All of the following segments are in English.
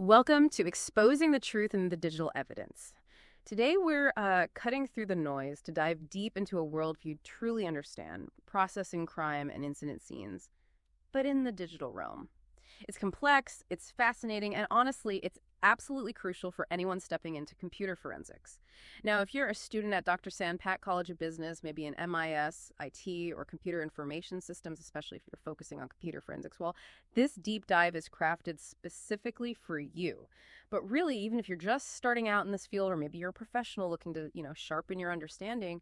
Welcome to Exposing the Truth in the Digital Evidence. Today we're cutting through the noise to dive deep into a worldview truly understand, processing crime and incident scenes, but in the digital realm. It's complex, it's fascinating, and honestly, it's absolutely crucial for anyone stepping into computer forensics. Now, if you're a student at Dr. Sandpak College of Business, maybe in MIS, IT, or Computer Information Systems, especially if you're focusing on computer forensics, well, this deep dive is crafted specifically for you. But really, even if you're just starting out in this field, or maybe you're a professional looking to, sharpen your understanding,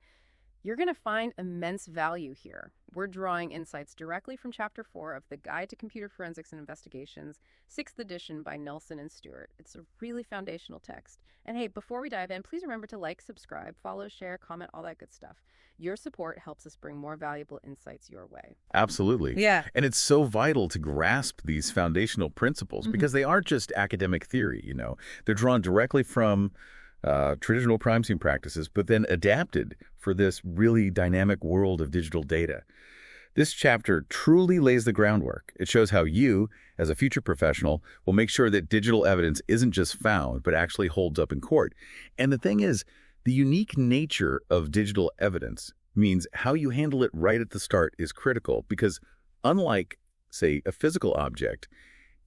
you're going to find immense value here. We're drawing insights directly from Chapter 4 of the Guide to Computer Forensics and Investigations, 6th edition by Nelson and Stewart. It's a really foundational text. And hey, before we dive in, please remember to like, subscribe, follow, share, comment, all that good stuff. Your support helps us bring more valuable insights your way. Absolutely. Yeah. And it's so vital to grasp these foundational principles because they aren't just academic theory, They're drawn directly from traditional crime scene practices, but then adapted for this really dynamic world of digital data. This chapter truly lays the groundwork. It shows how you, as a future professional, will make sure that digital evidence isn't just found, but actually holds up in court. And the thing is, the unique nature of digital evidence means how you handle it right at the start is critical because unlike, say, a physical object,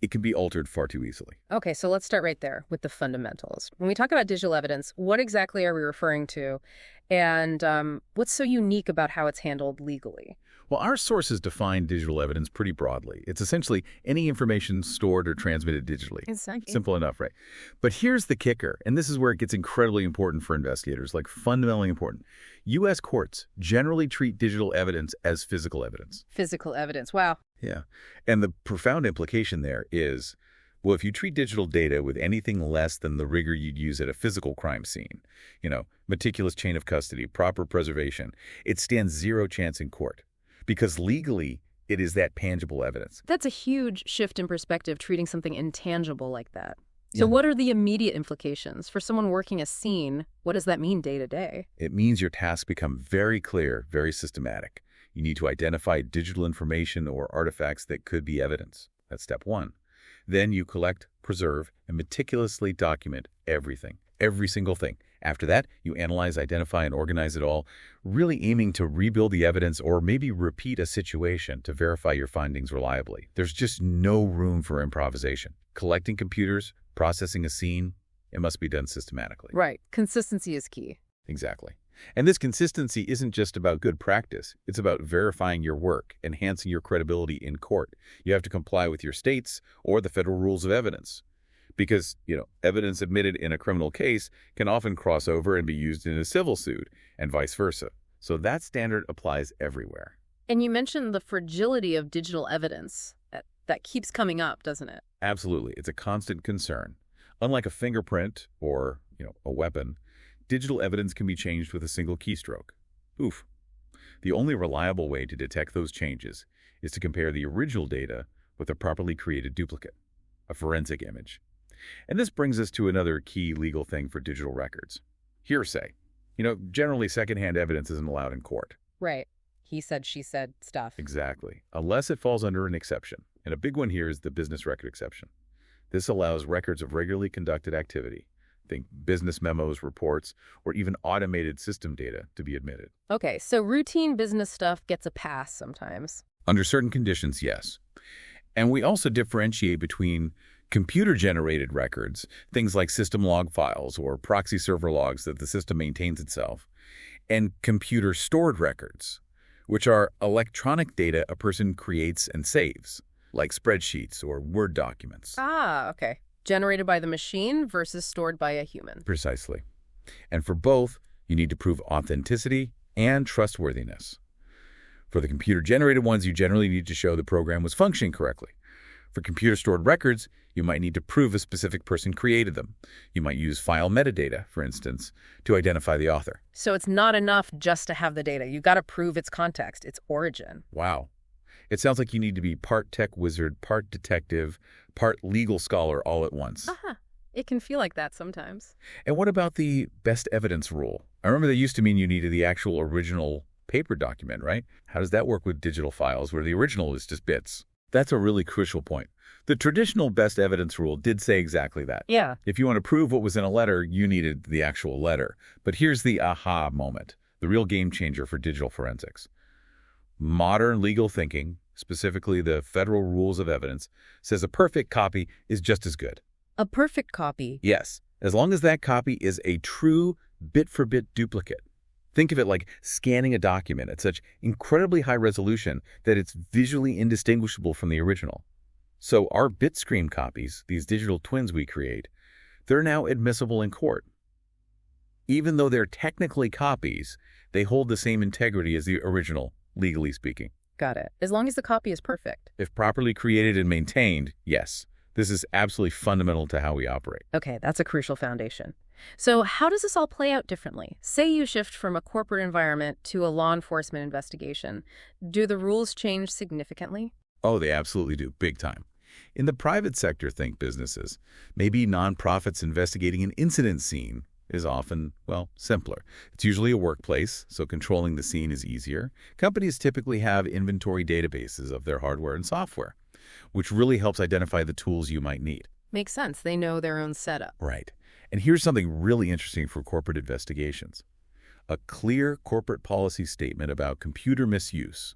it can be altered far too easily. Okay, so let's start right there with the fundamentals. When we talk about digital evidence, what exactly are we referring to? And what's so unique about how it's handled legally? Well, our sources define digital evidence pretty broadly. It's essentially any information stored or transmitted digitally. Exactly. Simple enough, right? But here's the kicker, and this is where it gets incredibly important for investigators, like fundamentally important. U.S. courts generally treat digital evidence as physical evidence. Physical evidence, wow. Yeah. And the profound implication there is, well, if you treat digital data with anything less than the rigor you'd use at a physical crime scene, meticulous chain of custody, proper preservation, it stands zero chance in court. Because legally, it is that tangible evidence. That's a huge shift in perspective, treating something intangible like that. So what are the immediate implications? For someone working a scene, what does that mean day to day? It means your tasks become very clear, very systematic. You need to identify digital information or artifacts that could be evidence. That's step one. Then you collect, preserve, and meticulously document everything, every single thing. After that, you analyze, identify, and organize it all, really aiming to rebuild the evidence or maybe repeat a situation to verify your findings reliably. There's just no room for improvisation. Collecting computers, processing a scene, it must be done systematically. Right. Consistency is key. Exactly. And this consistency isn't just about good practice. It's about verifying your work, enhancing your credibility in court. You have to comply with your state's or the federal rules of evidence. Because, evidence admitted in a criminal case can often cross over and be used in a civil suit, and vice versa. So that standard applies everywhere. And you mentioned the fragility of digital evidence. That keeps coming up, doesn't it? Absolutely. It's a constant concern. Unlike a fingerprint or, a weapon, digital evidence can be changed with a single keystroke. Oof. The only reliable way to detect those changes is to compare the original data with a properly created duplicate, a forensic image. And this brings us to another key legal thing for digital records. Hearsay. Generally secondhand evidence isn't allowed in court. Right. He said, she said stuff. Exactly. Unless it falls under an exception. And a big one here is the business record exception. This allows records of regularly conducted activity, think business memos, reports, or even automated system data to be admitted. Okay, so routine business stuff gets a pass sometimes. Under certain conditions, yes. And we also differentiate between computer-generated records, things like system log files or proxy server logs that the system maintains itself, and computer-stored records, which are electronic data a person creates and saves, like spreadsheets or Word documents. Ah, okay. Generated by the machine versus stored by a human. Precisely. And for both, you need to prove authenticity and trustworthiness. For the computer-generated ones, you generally need to show the program was functioning correctly. For computer-stored records, you might need to prove a specific person created them. You might use file metadata, for instance, to identify the author. So it's not enough just to have the data. You've got to prove its context, its origin. Wow. It sounds like you need to be part tech wizard, part detective, part legal scholar all at once. It can feel like that sometimes. And what about the best evidence rule? I remember that used to mean you needed the actual original paper document, right? How does that work with digital files where the original is just bits? That's a really crucial point. The traditional best evidence rule did say exactly that. Yeah. If you want to prove what was in a letter, you needed the actual letter. But here's the aha moment, the real game changer for digital forensics. Modern legal thinking, specifically the federal rules of evidence, says a perfect copy is just as good. A perfect copy. Yes, as long as that copy is a true bit-for-bit duplicate. Think of it like scanning a document at such incredibly high resolution that it's visually indistinguishable from the original. So our bit-stream copies, these digital twins we create, they're now admissible in court. Even though they're technically copies, they hold the same integrity as the original, legally speaking. Got it. As long as the copy is perfect. If properly created and maintained, yes. This is absolutely fundamental to how we operate. Okay, that's a crucial foundation. So how does this all play out differently? Say you shift from a corporate environment to a law enforcement investigation. Do the rules change significantly? Oh, they absolutely do, big time. In the private sector, think businesses. Maybe nonprofits investigating an incident scene is often, well, simpler. It's usually a workplace, so controlling the scene is easier. Companies typically have inventory databases of their hardware and software, which really helps identify the tools you might need. Makes sense. They know their own setup. Right. And here's something really interesting for corporate investigations. A clear corporate policy statement about computer misuse,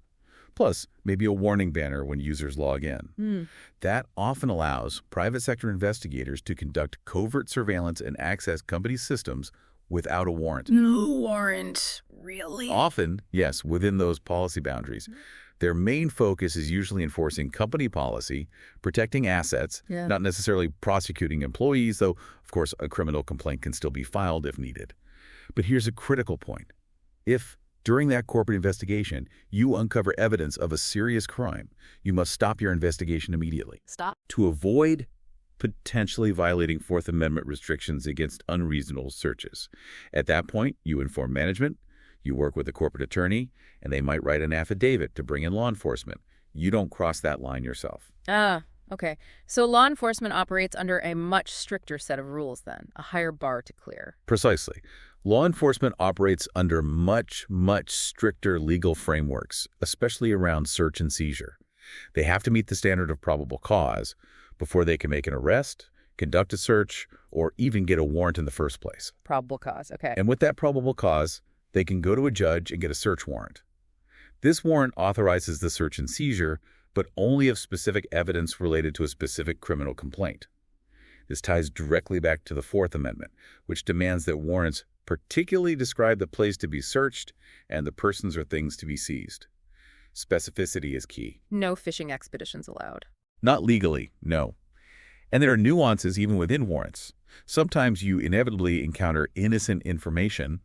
plus maybe a warning banner when users log in. That often allows private sector investigators to conduct covert surveillance and access company systems without a warrant. No warrant. Really? Often, yes, within those policy boundaries. Their main focus is usually enforcing company policy, protecting assets, not necessarily prosecuting employees, though, of course, a criminal complaint can still be filed if needed. But here's a critical point. If, during that corporate investigation, you uncover evidence of a serious crime, you must stop your investigation immediately. Stop. To avoid potentially violating Fourth Amendment restrictions against unreasonable searches. At that point, you inform management, you work with a corporate attorney, and they might write an affidavit to bring in law enforcement. You don't cross that line yourself. Ah, okay. So law enforcement operates under a much stricter set of rules then, a higher bar to clear. Precisely. Law enforcement operates under much, much stricter legal frameworks, especially around search and seizure. They have to meet the standard of probable cause before they can make an arrest, conduct a search, or even get a warrant in the first place. Probable cause, okay. And with that probable cause, they can go to a judge and get a search warrant. This warrant authorizes the search and seizure, but only if specific evidence related to a specific criminal complaint. This ties directly back to the Fourth Amendment, which demands that warrants particularly describe the place to be searched and the persons or things to be seized. Specificity is key. No fishing expeditions allowed. Not legally, no. And there are nuances even within warrants. Sometimes you inevitably encounter innocent information,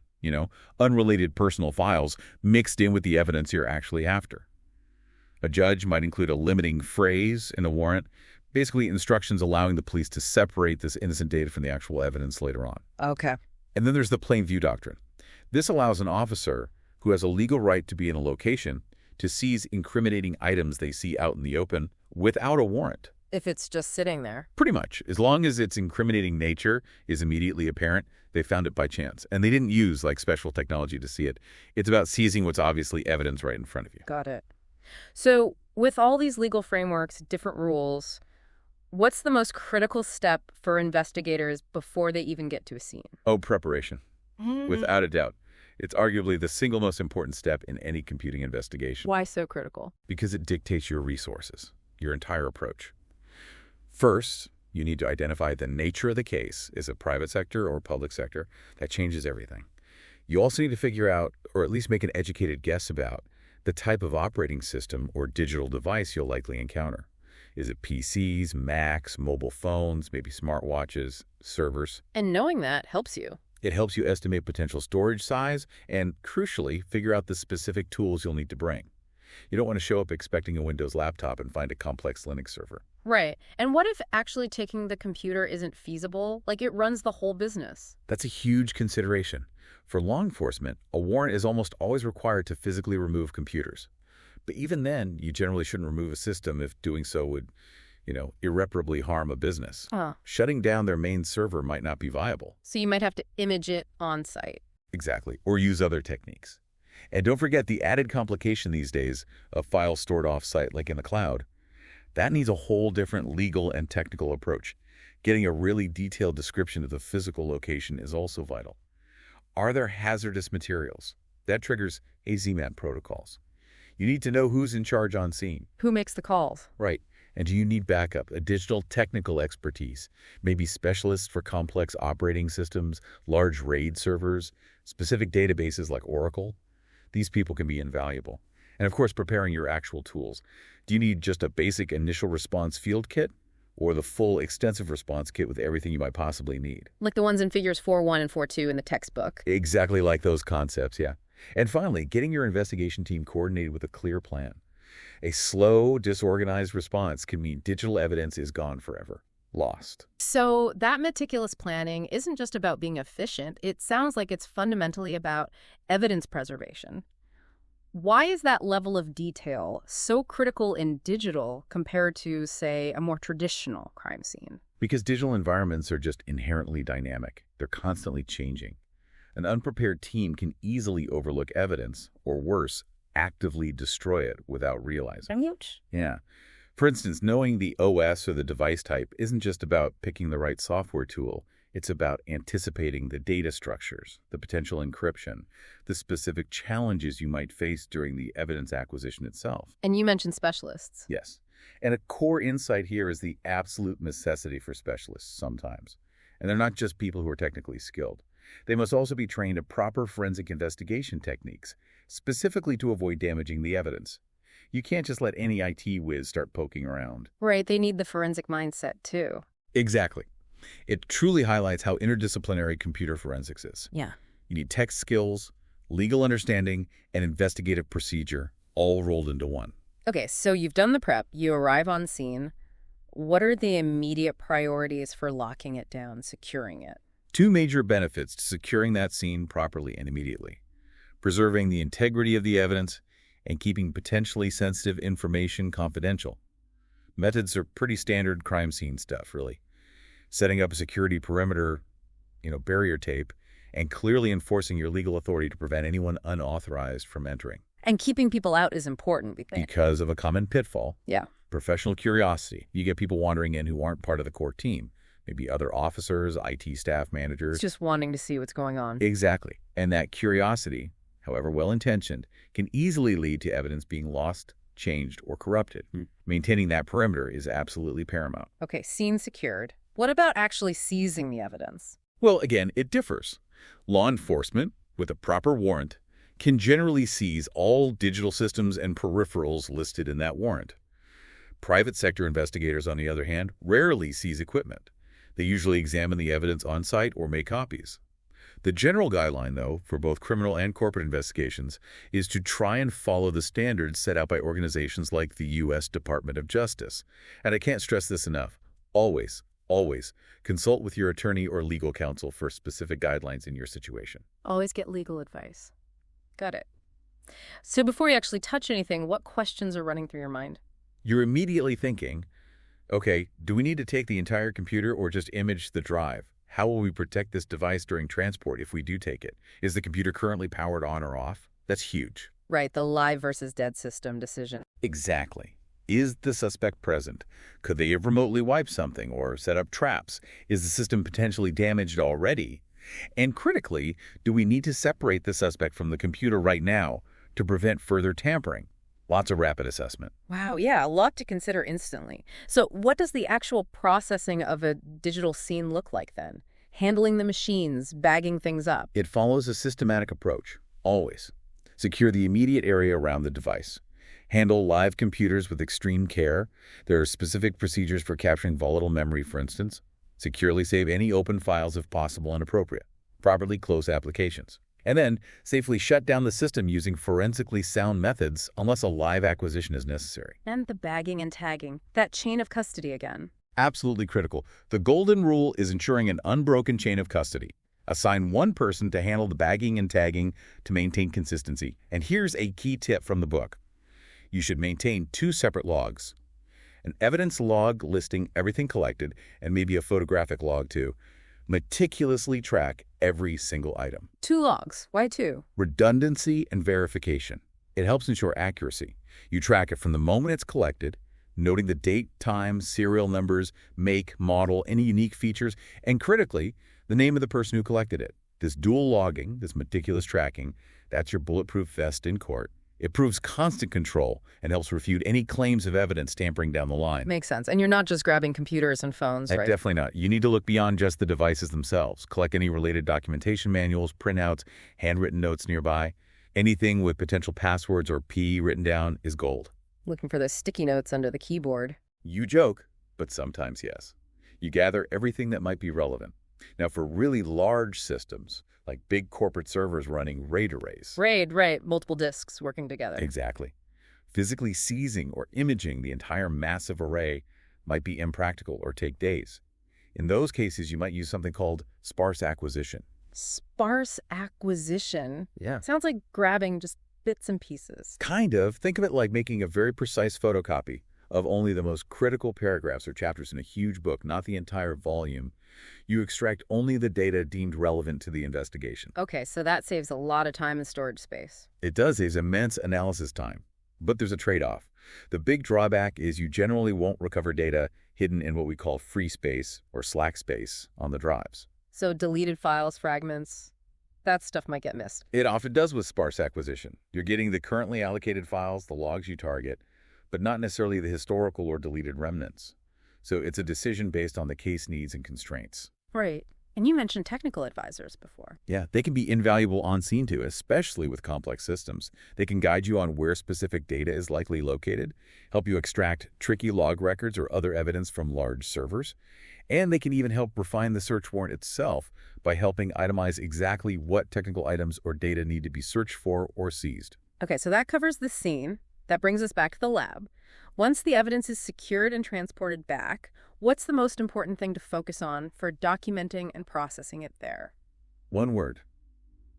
unrelated personal files mixed in with the evidence you're actually after. A judge might include a limiting phrase in a warrant, basically instructions allowing the police to separate this innocent data from the actual evidence later on. Okay. And then there's the plain view doctrine. This allows an officer who has a legal right to be in a location to seize incriminating items they see out in the open without a warrant. If it's just sitting there. Pretty much. As long as its incriminating nature is immediately apparent, they found it by chance. And they didn't use special technology to see it. It's about seizing what's obviously evidence right in front of you. Got it. So with all these legal frameworks, different rules, what's the most critical step for investigators before they even get to a scene? Oh, preparation. Without a doubt. It's arguably the single most important step in any computing investigation. Why so critical? Because it dictates your resources, your entire approach. First, you need to identify the nature of the case. Is it private sector or public sector? That changes everything. You also need to figure out, or at least make an educated guess about, the type of operating system or digital device you'll likely encounter. Is it PCs, Macs, mobile phones, maybe smartwatches, servers? And knowing that helps you. It helps you estimate potential storage size and, crucially, figure out the specific tools you'll need to bring. You don't want to show up expecting a Windows laptop and find a complex Linux server. Right. And what if actually taking the computer isn't feasible? Like it runs the whole business. That's a huge consideration. For law enforcement, a warrant is almost always required to physically remove computers. But even then, you generally shouldn't remove a system if doing so would, irreparably harm a business. Shutting down their main server might not be viable. So you might have to image it on site. Exactly. Or use other techniques. And don't forget the added complication these days of files stored off-site like in the cloud. That needs a whole different legal and technical approach. Getting a really detailed description of the physical location is also vital. Are there hazardous materials? That triggers AZMAT protocols. You need to know who's in charge on scene. Who makes the calls? Right. And do you need backup, additional technical expertise, maybe specialists for complex operating systems, large RAID servers, specific databases like Oracle? These people can be invaluable. And of course, preparing your actual tools. Do you need just a basic initial response field kit or the full extensive response kit with everything you might possibly need? Like the ones in figures 4.1 and 4.2 in the textbook. Exactly like those concepts, yeah. And finally, getting your investigation team coordinated with a clear plan. A slow, disorganized response can mean digital evidence is gone forever, lost. So that meticulous planning isn't just about being efficient. It sounds like it's fundamentally about evidence preservation. Why is that level of detail so critical in digital compared to, say, a more traditional crime scene? Because digital environments are just inherently dynamic. They're constantly changing. An unprepared team can easily overlook evidence, or worse, actively destroy it without realizing. Ouch. Yeah. For instance, knowing the OS or the device type isn't just about picking the right software tool. It's about anticipating the data structures, the potential encryption, the specific challenges you might face during the evidence acquisition itself. And you mentioned specialists. Yes. And a core insight here is the absolute necessity for specialists sometimes. And they're not just people who are technically skilled. They must also be trained in proper forensic investigation techniques, specifically to avoid damaging the evidence. You can't just let any IT whiz start poking around. Right, they need the forensic mindset, too. Exactly. It truly highlights how interdisciplinary computer forensics is. Yeah. You need tech skills, legal understanding, and investigative procedure all rolled into one. Okay, so you've done the prep, you arrive on scene. What are the immediate priorities for locking it down, securing it? Two major benefits to securing that scene properly and immediately: preserving the integrity of the evidence and keeping potentially sensitive information confidential. Methods are pretty standard crime scene stuff, really. Setting up a security perimeter, barrier tape, and clearly enforcing your legal authority to prevent anyone unauthorized from entering. And keeping people out is important, we think. Because of a common pitfall. Yeah. Professional curiosity. You get people wandering in who aren't part of the core team. Maybe other officers, IT staff managers. It's just wanting to see what's going on. Exactly. And that curiosity, however well-intentioned, can easily lead to evidence being lost, changed, or corrupted. Maintaining that perimeter is absolutely paramount. Okay, scene secured. What about actually seizing the evidence? Well, again, it differs. Law enforcement, with a proper warrant, can generally seize all digital systems and peripherals listed in that warrant. Private sector investigators, on the other hand, rarely seize equipment. They usually examine the evidence on site or make copies. The general guideline, though, for both criminal and corporate investigations is to try and follow the standards set out by organizations like the U.S. Department of Justice. And I can't stress this enough. Always consult with your attorney or legal counsel for specific guidelines in your situation. Always get legal advice. Got it. So before you actually touch anything, what questions are running through your mind? You're immediately thinking, okay, do we need to take the entire computer or just image the drive? How will we protect this device during transport if we do take it? Is the computer currently powered on or off? That's huge. Right, the live versus dead system decision. Exactly. Is the suspect present? Could they have remotely wiped something or set up traps? Is the system potentially damaged already? And critically, do we need to separate the suspect from the computer right now to prevent further tampering? Lots of rapid assessment. Wow, yeah, a lot to consider instantly. So what does the actual processing of a digital scene look like then? Handling the machines, bagging things up? It follows a systematic approach, always. Secure the immediate area around the device. Handle live computers with extreme care. There are specific procedures for capturing volatile memory, for instance. Securely save any open files if possible and appropriate. Properly close applications. And then safely shut down the system using forensically sound methods unless a live acquisition is necessary. And the bagging and tagging, that chain of custody again. Absolutely critical. The golden rule is ensuring an unbroken chain of custody. Assign one person to handle the bagging and tagging to maintain consistency. And here's a key tip from the book. You should maintain 2 separate logs. An evidence log listing everything collected, and maybe a photographic log too. Meticulously track every single item. 2 logs. Why 2? Redundancy and verification. It helps ensure accuracy. You track it from the moment it's collected, noting the date, time, serial numbers, make, model, any unique features, and critically, the name of the person who collected it. This dual logging, this meticulous tracking, that's your bulletproof vest in court. It proves constant control and helps refute any claims of evidence tampering down the line. Makes sense. And you're not just grabbing computers and phones, right? Definitely not. You need to look beyond just the devices themselves. Collect any related documentation manuals, printouts, handwritten notes nearby. Anything with potential passwords or P written down is gold. Looking for the sticky notes under the keyboard. You joke, but sometimes yes. You gather everything that might be relevant. Now, for really large systems, like big corporate servers running RAID arrays. RAID, right. Multiple disks working together. Exactly. Physically seizing or imaging the entire massive array might be impractical or take days. In those cases, you might use something called sparse acquisition. Sparse acquisition? Yeah. Sounds like grabbing just bits and pieces. Kind of. Think of it like making a very precise photocopy of only the most critical paragraphs or chapters in a huge book, not the entire volume. You extract only the data deemed relevant to the investigation. Okay, so that saves a lot of time and storage space. It does save immense analysis time, but there's a trade-off. The big drawback is you generally won't recover data hidden in what we call free space or slack space on the drives. So deleted files, fragments, that stuff might get missed. It often does with sparse acquisition. You're getting the currently allocated files, the logs you target, but not necessarily the historical or deleted remnants. So it's a decision based on the case needs and constraints. Right. And you mentioned technical advisors before. Yeah, they can be invaluable on scene too, especially with complex systems. They can guide you on where specific data is likely located, help you extract tricky log records or other evidence from large servers, and they can even help refine the search warrant itself by helping itemize exactly what technical items or data need to be searched for or seized. Okay, so that covers the scene. That brings us back to the lab. Once the evidence is secured and transported back, what's the most important thing to focus on for documenting and processing it there? One word: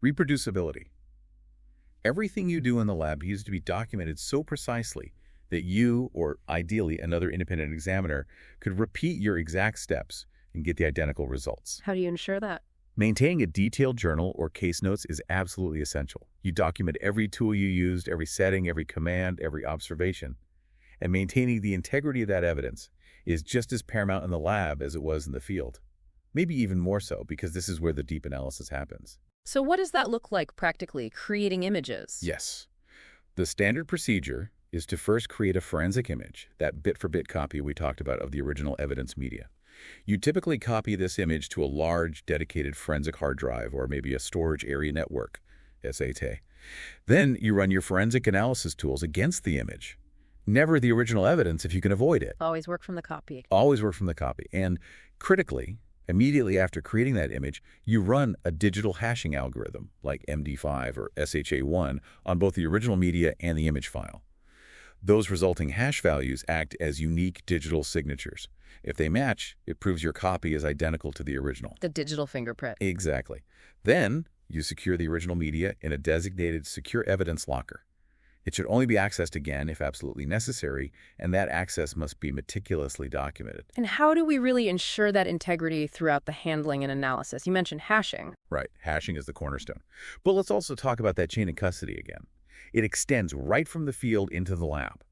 reproducibility. Everything you do in the lab needs to be documented so precisely that you, or ideally another independent examiner, could repeat your exact steps and get the identical results. How do you ensure that? Maintaining a detailed journal or case notes is absolutely essential. You document every tool you used, every setting, every command, every observation. And maintaining the integrity of that evidence is just as paramount in the lab as it was in the field. Maybe even more so, because this is where the deep analysis happens. So what does that look like practically, creating images? Yes. The standard procedure is to first create a forensic image, that bit-for-bit copy we talked about of the original evidence media. You typically copy this image to a large, dedicated forensic hard drive or maybe a storage area network, SAT. Then you run your forensic analysis tools against the image. Never the original evidence if you can avoid it. Always work from the copy. Always work from the copy. And critically, immediately after creating that image, you run a digital hashing algorithm like MD5 or SHA-1 on both the original media and the image file. Those resulting hash values act as unique digital signatures. If they match, it proves your copy is identical to the original. The digital fingerprint. Exactly. Then you secure the original media in a designated secure evidence locker. It should only be accessed again if absolutely necessary, and that access must be meticulously documented. And how do we really ensure that integrity throughout the handling and analysis? You mentioned hashing. Right. Hashing is the cornerstone. But let's also talk about that chain of custody again. It extends right from the field into the lab.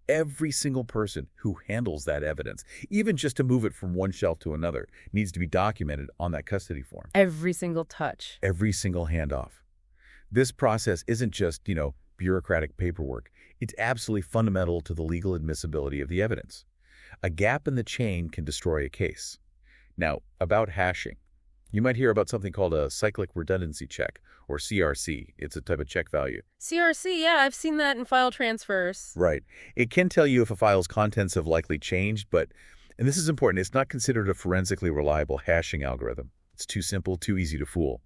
Every single person who handles that evidence, even just to move it from one shelf to another, needs to be documented on that custody form. Every single touch. Every single handoff. This process isn't just, bureaucratic paperwork. It's absolutely fundamental to the legal admissibility of the evidence. A gap in the chain can destroy a case. Now, about hashing. You might hear about something called a cyclic redundancy check, or CRC. It's a type of check value. CRC, yeah, I've seen that in file transfers. Right. It can tell you if a file's contents have likely changed, but, and this is important, it's not considered a forensically reliable hashing algorithm. It's too simple, too easy to fool.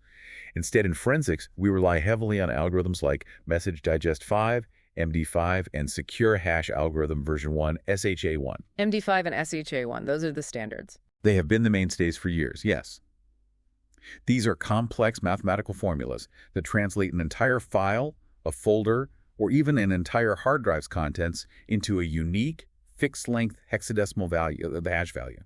Instead, in forensics, we rely heavily on algorithms like Message Digest 5, MD5, and Secure Hash Algorithm version 1, SHA-1. MD5 and SHA-1, those are the standards. They have been the mainstays for years, yes. These are complex mathematical formulas that translate an entire file, a folder, or even an entire hard drive's contents into a unique, fixed-length hexadecimal value, the hash value.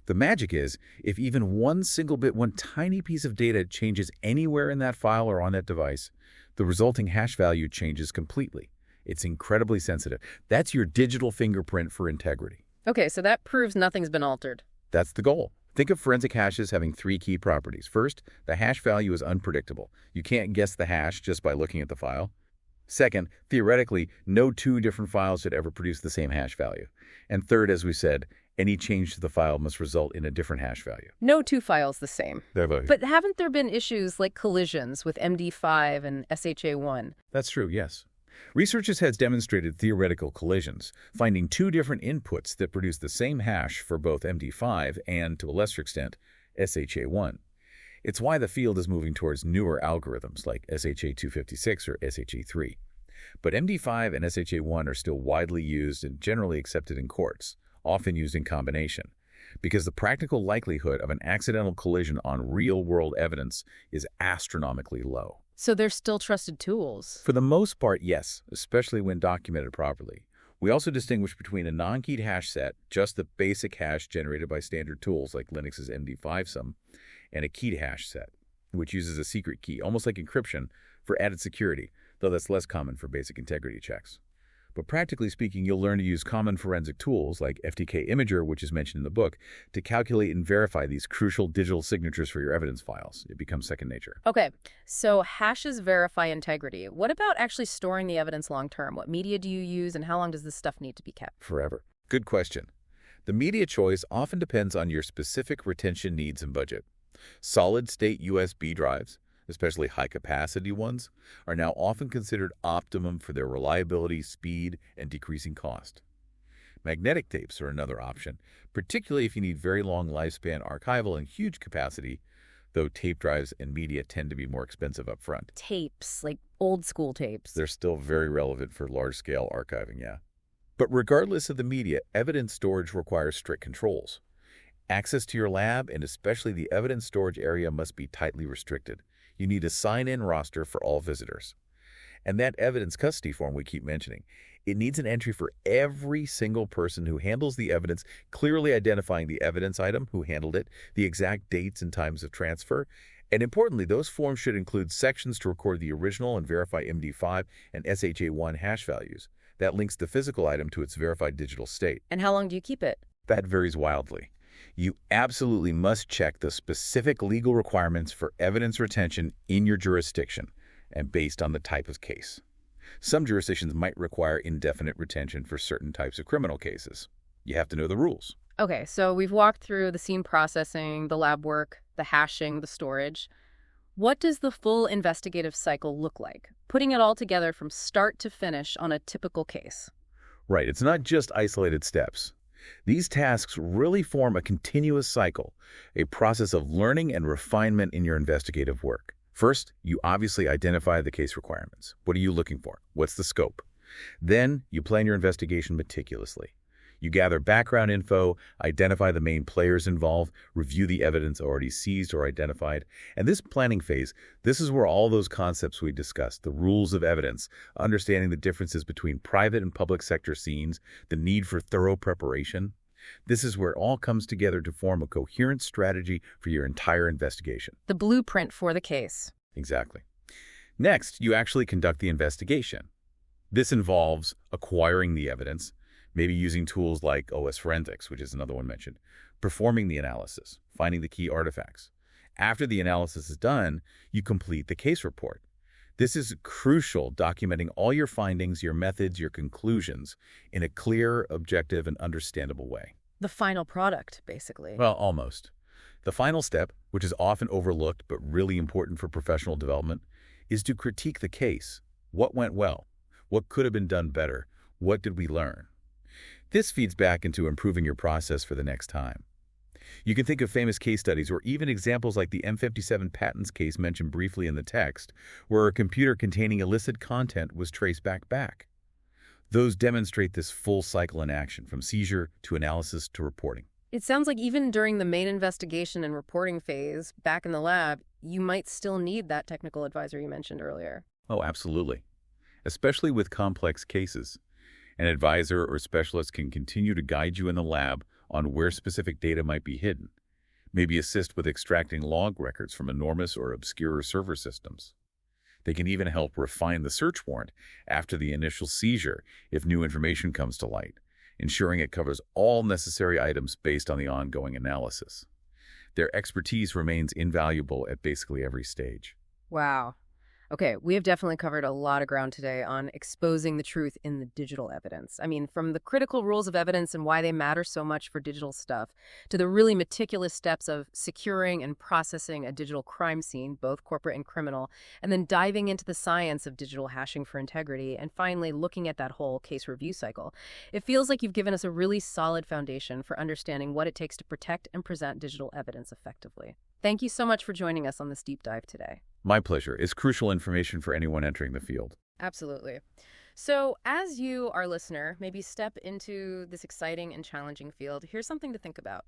The magic is, if even one single bit, one tiny piece of data changes anywhere in that file or on that device, the resulting hash value changes completely. It's incredibly sensitive. That's your digital fingerprint for integrity. Okay, so that proves nothing's been altered. That's the goal. Think of forensic hashes having three key properties. First, the hash value is unpredictable. You can't guess the hash just by looking at the file. Second, theoretically, no two different files should ever produce the same hash value. And third, as we said, any change to the file must result in a different hash value. No two files the same. But haven't there been issues like collisions with MD5 and SHA-1? That's true, yes. Researchers have demonstrated theoretical collisions, finding two different inputs that produce the same hash for both MD5 and, to a lesser extent, SHA-1. It's why the field is moving towards newer algorithms like SHA-256 or SHA-3. But MD5 and SHA-1 are still widely used and generally accepted in courts, often used in combination, because the practical likelihood of an accidental collision on real-world evidence is astronomically low. So they're still trusted tools? For the most part, yes, especially when documented properly. We also distinguish between a non-keyed hash set, just the basic hash generated by standard tools like Linux's MD5 sum, and a keyed hash set, which uses a secret key, almost like encryption, for added security, though that's less common for basic integrity checks. But practically speaking, you'll learn to use common forensic tools like FTK Imager, which is mentioned in the book, to calculate and verify these crucial digital signatures for your evidence files. It becomes second nature. Okay, so hashes verify integrity. What about actually storing the evidence long term? What media do you use, and how long does this stuff need to be kept? Forever. Good question. The media choice often depends on your specific retention needs and budget. Solid-state USB drives, especially high-capacity ones, are now often considered optimum for their reliability, speed, and decreasing cost. Magnetic tapes are another option, particularly if you need very long lifespan archival and huge capacity, though tape drives and media tend to be more expensive up front. Tapes, like old-school tapes. They're still very relevant for large-scale archiving, yeah. But regardless of the media, evidence storage requires strict controls. Access to your lab, and especially the evidence storage area, must be tightly restricted. You need a sign-in roster for all visitors. And that evidence custody form we keep mentioning, it needs an entry for every single person who handles the evidence, clearly identifying the evidence item, who handled it, the exact dates and times of transfer. And importantly, those forms should include sections to record the original and verify MD5 and SHA-1 hash values. That links the physical item to its verified digital state. And how long do you keep it? That varies wildly. You absolutely must check the specific legal requirements for evidence retention in your jurisdiction and based on the type of case. Some jurisdictions might require indefinite retention for certain types of criminal cases. You have to know the rules. Okay, so we've walked through the scene processing, the lab work, the hashing, the storage. What does the full investigative cycle look like? Putting it all together from start to finish on a typical case. Right, it's not just isolated steps. These tasks really form a continuous cycle, a process of learning and refinement in your investigative work. First, you obviously identify the case requirements. What are you looking for? What's the scope? Then, you plan your investigation meticulously. You gather background info, identify the main players involved, review the evidence already seized or identified. And this planning phase, this is where all those concepts we discussed, the rules of evidence, understanding the differences between private and public sector scenes, the need for thorough preparation. This is where it all comes together to form a coherent strategy for your entire investigation. The blueprint for the case. Exactly. Next, you actually conduct the investigation. This involves acquiring the evidence, maybe using tools like OS Forensics, which is another one mentioned, performing the analysis, finding the key artifacts. After the analysis is done, you complete the case report. This is crucial, documenting all your findings, your methods, your conclusions in a clear, objective, and understandable way. The final product, basically. Well, almost. The final step, which is often overlooked but really important for professional development, is to critique the case. What went well? What could have been done better? What did we learn? This feeds back into improving your process for the next time. You can think of famous case studies or even examples like the M57 patents case mentioned briefly in the text, where a computer containing illicit content was traced back. Those demonstrate this full cycle in action, from seizure to analysis to reporting. It sounds like even during the main investigation and reporting phase, back in the lab, you might still need that technical advisor you mentioned earlier. Oh, absolutely. Especially with complex cases. An advisor or specialist can continue to guide you in the lab on where specific data might be hidden, maybe assist with extracting log records from enormous or obscure server systems. They can even help refine the search warrant after the initial seizure if new information comes to light, ensuring it covers all necessary items based on the ongoing analysis. Their expertise remains invaluable at basically every stage. Wow. Okay, we have definitely covered a lot of ground today on exposing the truth in the digital evidence. I mean, from the critical rules of evidence and why they matter so much for digital stuff, to the really meticulous steps of securing and processing a digital crime scene, both corporate and criminal, and then diving into the science of digital hashing for integrity, and finally looking at that whole case review cycle. It feels like you've given us a really solid foundation for understanding what it takes to protect and present digital evidence effectively. Thank you so much for joining us on this deep dive today. My pleasure. It's crucial information for anyone entering the field. Absolutely. So, as you, our listener, maybe step into this exciting and challenging field, here's something to think about.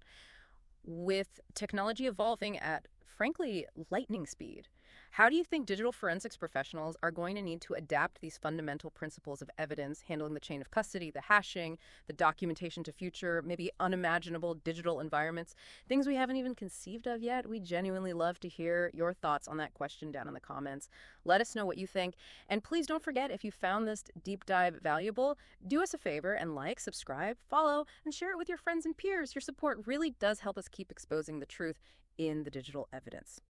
With technology evolving at, frankly, lightning speed, how do you think digital forensics professionals are going to need to adapt these fundamental principles of evidence, handling the chain of custody, the hashing, the documentation to future, maybe unimaginable digital environments, things we haven't even conceived of yet? We genuinely love to hear your thoughts on that question down in the comments. Let us know what you think. And please don't forget, if you found this deep dive valuable, do us a favor and like, subscribe, follow, and share it with your friends and peers. Your support really does help us keep exposing the truth in the digital evidence.